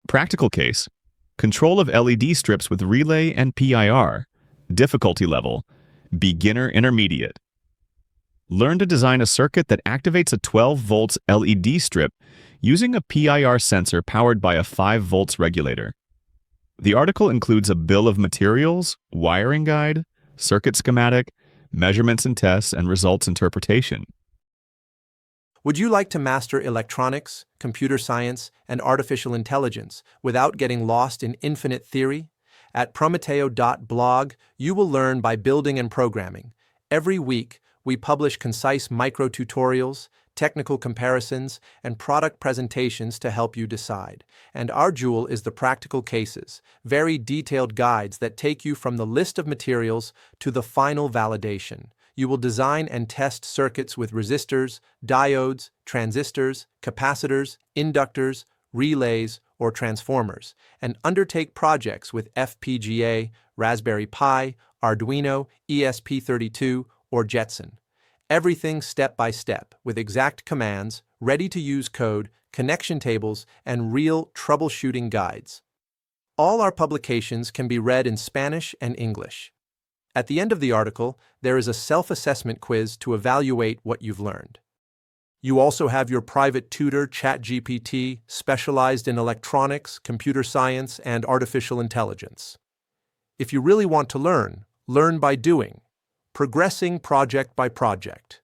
Practical case. Control of LED strips with relay and PIR. Difficulty level. Beginner intermediate. Learn to design a circuit that activates a 12 volts LED strip using a PIR sensor powered by a 5 volts regulator. The article includes a bill of materials, wiring guide, circuit schematic, measurements and tests, and results interpretation. Would you like to master electronics, computer science, and artificial intelligence without getting lost in infinite theory? At prometeo.blog, you will learn by building and programming. Every week, we publish concise micro-tutorials, technical comparisons, and product presentations to help you decide. And our jewel is the practical cases, very detailed guides that take you from the list of materials to the final validation. You will design and test circuits with resistors, diodes, transistors, capacitors, inductors, relays, or transformers, and undertake projects with FPGA, Raspberry Pi, Arduino, ESP32, or Jetson. Everything step by step, with exact commands, ready-to-use code, connection tables, and real troubleshooting guides. All our publications can be read in Spanish and English. At the end of the article, there is a self-assessment quiz to evaluate what you've learned. You also have your private tutor, ChatGPT, specialized in electronics, computer science, and artificial intelligence. If you really want to learn by doing, progressing project by project.